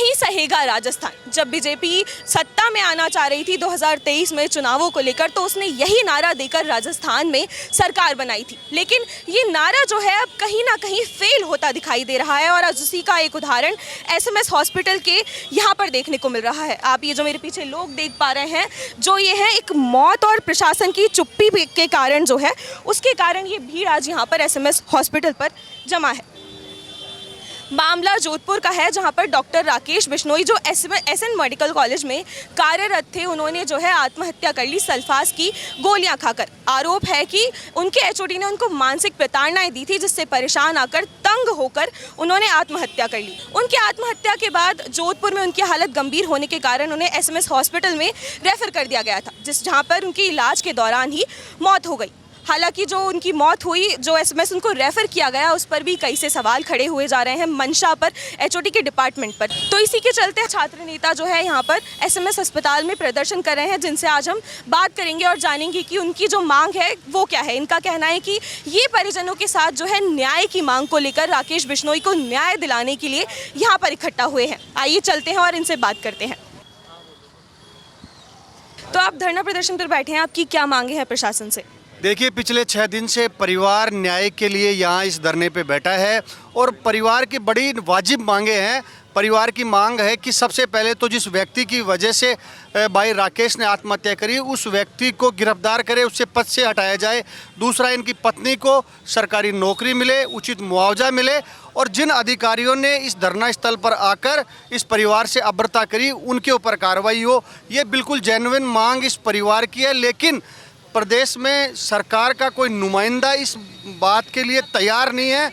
नहीं सहेगा राजस्थान। जब बीजेपी सत्ता में आना चाह रही थी 2023 में चुनावों को लेकर, तो उसने यही नारा देकर राजस्थान में सरकार बनाई थी। लेकिन ये नारा जो है अब कहीं ना कहीं फेल होता दिखाई दे रहा है और आज उसी का एक उदाहरण एसएमएस हॉस्पिटल के यहाँ पर देखने को मिल रहा है। आप ये जो मेरे पीछे लोग देख पा रहे हैं, जो ये है एक मौत और प्रशासन की चुप्पी के कारण जो है, उसके कारण ये भीड़ आज यहाँ पर एसएमएस हॉस्पिटल पर जमा है। मामला जोधपुर का है, जहां पर डॉक्टर राकेश बिश्नोई जो एसएन मेडिकल कॉलेज में कार्यरत थे, उन्होंने जो है आत्महत्या कर ली सल्फास की गोलियां खाकर। आरोप है कि उनके एचओडी ने उनको मानसिक प्रताड़नाएं दी थी, जिससे परेशान आकर तंग होकर उन्होंने आत्महत्या कर ली। उनकी आत्महत्या के बाद जोधपुर में उनकी हालत गंभीर होने के कारण उन्हें एसएमएस हॉस्पिटल में रेफर कर दिया गया था, जहां पर उनकी इलाज के दौरान ही मौत हो गई। हालांकि जो उनकी मौत हुई, जो एसएमएस उनको रेफर किया गया, उस पर भी कई से सवाल खड़े हुए जा रहे हैं मंशा पर, एचओडी के डिपार्टमेंट पर। तो इसी के चलते छात्र नेता जो है यहाँ पर एसएमएस अस्पताल में प्रदर्शन कर रहे हैं, जिनसे आज हम बात करेंगे और जानेंगे कि उनकी जो मांग है वो क्या है। इनका कहना है कि ये परिजनों के साथ जो है न्याय की मांग को लेकर राकेश बिश्नोई को न्याय दिलाने के लिए यहाँ पर इकट्ठा हुए हैं। आइए चलते हैं और इनसे बात करते हैं। तो आप धरना प्रदर्शन पर बैठे हैं, आपकी क्या मांगे हैं प्रशासन से? देखिए, पिछले 6 दिन से परिवार न्याय के लिए यहाँ इस धरने पे बैठा है और परिवार की बड़ी वाजिब मांगे हैं। परिवार की मांग है कि सबसे पहले तो जिस व्यक्ति की वजह से भाई राकेश ने आत्महत्या करी, उस व्यक्ति को गिरफ्तार करे, उससे पद से हटाया जाए। दूसरा, इनकी पत्नी को सरकारी नौकरी मिले, उचित मुआवजा मिले और जिन अधिकारियों ने इस धरना स्थल पर आकर इस परिवार से अभद्रता करी, उनके ऊपर कार्रवाई हो। ये बिल्कुल जेन्युइन मांग इस परिवार की है, लेकिन प्रदेश में सरकार का कोई नुमाइंदा इस बात के लिए तैयार नहीं है।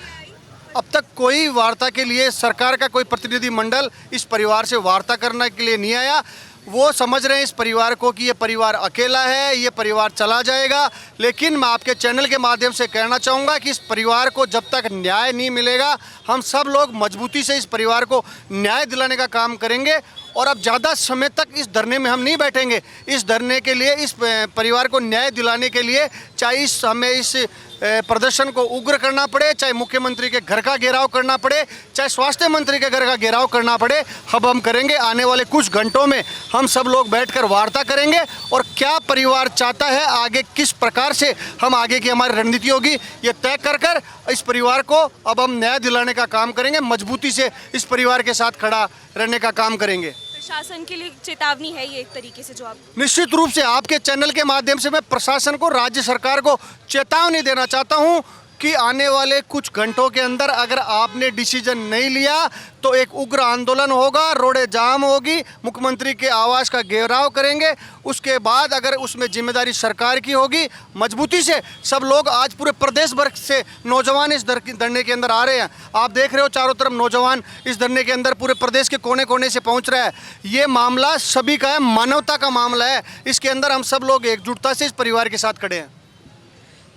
अब तक कोई वार्ता के लिए सरकार का कोई प्रतिनिधि मंडल इस परिवार से वार्ता करने के लिए नहीं आया। वो समझ रहे हैं इस परिवार को कि ये परिवार अकेला है, ये परिवार चला जाएगा। लेकिन मैं आपके चैनल के माध्यम से कहना चाहूँगा कि इस परिवार को जब तक न्याय नहीं मिलेगा, हम सब लोग मजबूती से इस परिवार को न्याय दिलाने का काम करेंगे। और अब ज़्यादा समय तक इस धरने में हम नहीं बैठेंगे। इस धरने के लिए, इस परिवार को न्याय दिलाने के लिए, चाहे हमें इस प्रदर्शन को उग्र करना पड़े, चाहे मुख्यमंत्री के घर का घेराव करना पड़े, चाहे स्वास्थ्य मंत्री के घर का घेराव करना पड़े, अब हम करेंगे। आने वाले कुछ घंटों में हम सब लोग बैठकर वार्ता करेंगे और क्या परिवार चाहता है, आगे किस प्रकार से हम आगे की हमारी रणनीति होगी, ये तय कर इस परिवार को अब हम न्याय दिलाने का काम करेंगे। मजबूती से इस परिवार के साथ खड़ा रहने का काम करेंगे। प्रशासन के लिए चेतावनी है ये एक तरीके से, जो आप निश्चित रूप से आपके चैनल के माध्यम से मैं प्रशासन को, राज्य सरकार को चेतावनी देना चाहता हूं कि आने वाले कुछ घंटों के अंदर अगर आपने डिसीजन नहीं लिया तो एक उग्र आंदोलन होगा, रोडें जाम होगी, मुख्यमंत्री के आवास का घेराव करेंगे। उसके बाद अगर उसमें जिम्मेदारी सरकार की होगी, मजबूती से सब लोग, आज पूरे प्रदेश भर से नौजवान इस धरने के अंदर आ रहे हैं। आप देख रहे हो चारों तरफ नौजवान इस धरने के अंदर पूरे प्रदेश के कोने कोने से पहुंच रहा है। ये मामला सभी का है, मानवता का मामला है। इसके अंदर हम सब लोग एकजुटता से इस परिवार के साथ खड़े हैं।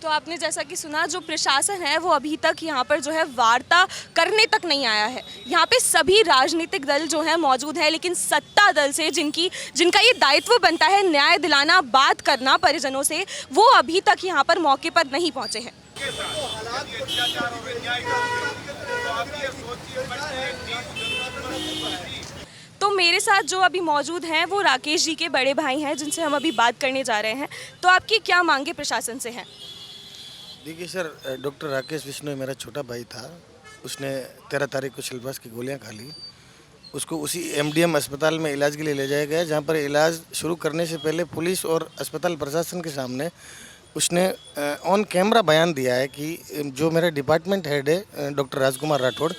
तो आपने जैसा कि सुना, जो प्रशासन है वो अभी तक यहाँ पर जो है वार्ता करने तक नहीं आया है। यहाँ पे सभी राजनीतिक दल जो है मौजूद है, लेकिन सत्ता दल से जिनका ये दायित्व बनता है न्याय दिलाना, बात करना परिजनों से, वो अभी तक यहाँ पर मौके पर नहीं पहुँचे हैं। तो मेरे साथ जो अभी मौजूद हैं वो राकेश जी के बड़े भाई हैं, जिनसे हम अभी बात करने जा रहे हैं। तो आपकी क्या मांगे प्रशासन से हैं? देखिए सर, डॉक्टर राकेश बिश्नोई मेरा छोटा भाई था। उसने 13 तारीख को सल्फास की गोलियां खा ली। उसको उसी एमडीएम अस्पताल में इलाज के लिए ले जाया गया, जहां पर इलाज शुरू करने से पहले पुलिस और अस्पताल प्रशासन के सामने उसने ऑन कैमरा बयान दिया है कि जो मेरा डिपार्टमेंट हेड है डॉक्टर राजकुमार राठौड़,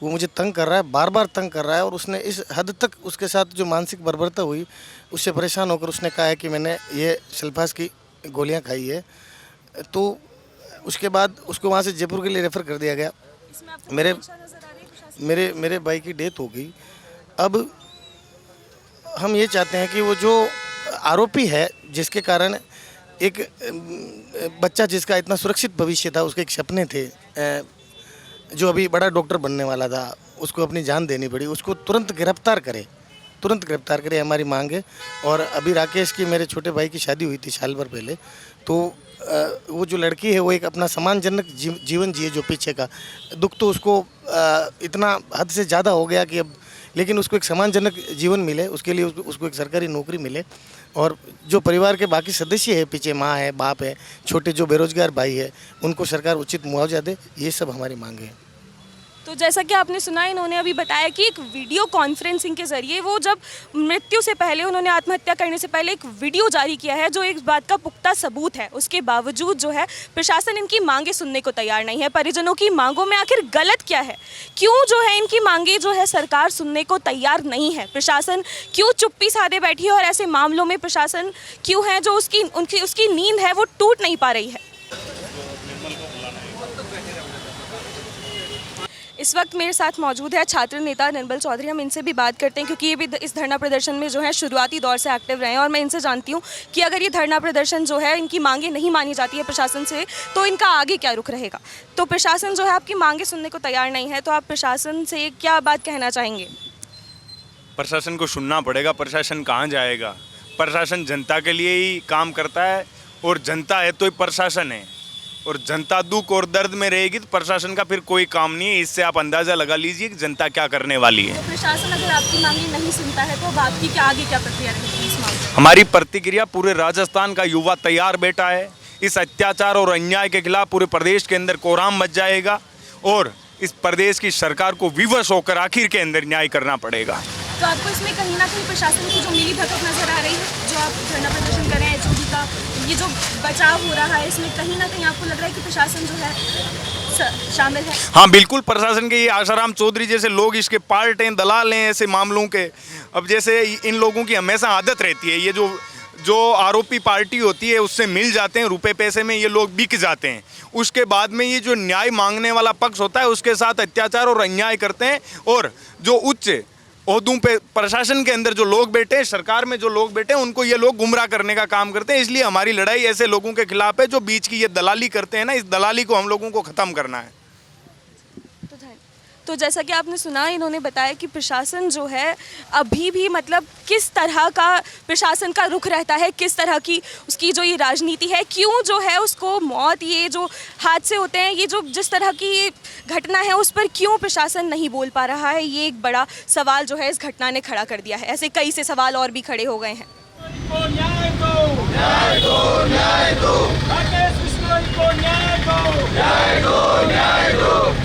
वो मुझे तंग कर रहा है, बार बार तंग कर रहा है। और उसने इस हद तक उसके साथ जो मानसिक बर्बरता हुई, उससे परेशान होकर उसने कहा है कि मैंने ये सल्फास की गोलियां खाई है। तो उसके बाद उसको वहाँ से जयपुर के लिए रेफ़र कर दिया गया। मेरे भाई की डेथ हो गई। अब हम ये चाहते हैं कि वो जो आरोपी है, जिसके कारण एक बच्चा जिसका इतना सुरक्षित भविष्य था, उसके एक सपने थे, जो अभी बड़ा डॉक्टर बनने वाला था, उसको अपनी जान देनी पड़ी, उसको तुरंत गिरफ्तार करे, हमारी मांग है। और अभी राकेश की, मेरे छोटे भाई की शादी हुई थी साल भर पहले, तो वो जो लड़की है वो एक अपना सम्मानजनक जीवन जिए, जो पीछे का दुख तो उसको इतना हद से ज़्यादा हो गया कि अब लेकिन उसको एक सम्मानजनक जीवन मिले, उसके लिए उसको एक सरकारी नौकरी मिले, और जो परिवार के बाकी सदस्य है, पीछे माँ है, बाप है, छोटे जो बेरोजगार भाई है, उनको सरकार उचित मुआवजा दे। ये सब हमारी मांग है। तो जैसा कि आपने सुना, इन्होंने अभी बताया कि एक वीडियो कॉन्फ्रेंसिंग के ज़रिए वो जब मृत्यु से पहले, उन्होंने आत्महत्या करने से पहले एक वीडियो जारी किया है जो एक बात का पुख्ता सबूत है। उसके बावजूद जो है प्रशासन इनकी मांगे सुनने को तैयार नहीं है। परिजनों की मांगों में आखिर गलत क्या है? क्यों जो है इनकी मांगे जो है सरकार सुनने को तैयार नहीं है? प्रशासन क्यों चुप्पी साधे बैठी है? और ऐसे मामलों में प्रशासन क्यों है जो उसकी नींद है वो टूट नहीं पा रही है? इस वक्त मेरे साथ मौजूद है छात्र नेता निर्मल चौधरी। हम इनसे भी बात करते हैं क्योंकि ये भी इस धरना प्रदर्शन में जो है शुरुआती दौर से एक्टिव रहे हैं, और मैं इनसे जानती हूँ कि अगर ये धरना प्रदर्शन जो है, इनकी मांगे नहीं मानी जाती है प्रशासन से, तो इनका आगे क्या रुख रहेगा? तो प्रशासन जो है आपकी मांगे सुनने को तैयार नहीं है, तो आप प्रशासन से क्या बात कहना चाहेंगे? प्रशासन को सुनना पड़ेगा। प्रशासन कहाँ जाएगा? प्रशासन जनता के लिए ही काम करता है, और जनता है तो ही प्रशासन है, और जनता दुख और दर्द में रहेगी तो प्रशासन का फिर कोई काम नहीं है। इससे आप अंदाज़ा लगा लीजिए कि जनता क्या करने वाली है। तो प्रशासन अगर आपकी मांगे नहीं सुनता है तो अब आपकी क्या आगे क्या प्रक्रिया रहेगी इस मामले में? हमारी प्रतिक्रिया, पूरे राजस्थान का युवा तैयार बैठा है। इस अत्याचार और अन्याय के खिलाफ पूरे प्रदेश के अंदर कोहराम मच जाएगा, और इस प्रदेश की सरकार को विवश होकर आखिर के अंदर न्याय करना पड़ेगा। तो आपको इसमें कहीं ना कहीं प्रशासन की जो मिली भगत नजर आ रही है, जो आप धरना प्रदर्शन कर रहे हैं, जो का ये जो बचाव हो रहा है, इसमें कहीं ना कहीं आपको लग रहा है कि प्रशासन जो है शामिल है? हाँ बिल्कुल, प्रशासन के ये आशाराम चौधरी जैसे लोग इसके पार्ट हैं, दलाल हैं ऐसे मामलों के। अब जैसे इन लोगों की हमेशा आदत रहती है, ये जो आरोपी पार्टी होती है उससे मिल जाते हैं, रुपए पैसे में ये लोग बिक जाते हैं। उसके बाद में ये जो न्याय मांगने वाला पक्ष होता है उसके साथ अत्याचार और अन्याय करते हैं, और जो उच्च ओहदों पे प्रशासन के अंदर जो लोग बैठे हैं, सरकार में जो लोग बैठे हैं, उनको ये लोग गुमराह करने का काम करते हैं। इसलिए हमारी लड़ाई ऐसे लोगों के खिलाफ है जो बीच की ये दलाली करते हैं ना, इस दलाली को हम लोगों को ख़त्म करना है। तो जैसा कि आपने सुना, इन्होंने बताया कि प्रशासन जो है अभी भी मतलब किस तरह का प्रशासन का रुख रहता है, किस तरह की उसकी जो ये राजनीति है, क्यों जो है उसको मौत, ये जो हादसे होते हैं, ये जो जिस तरह की ये घटना है उस पर क्यों प्रशासन नहीं बोल पा रहा है, ये एक बड़ा सवाल जो है इस घटना ने खड़ा कर दिया है। ऐसे कई से सवाल और भी खड़े हो गए हैं। न्याय दो, न्याय दो, न्याय दो, राकेश बिश्नोई को न्याय दो, न्याय दो, न्याय दो।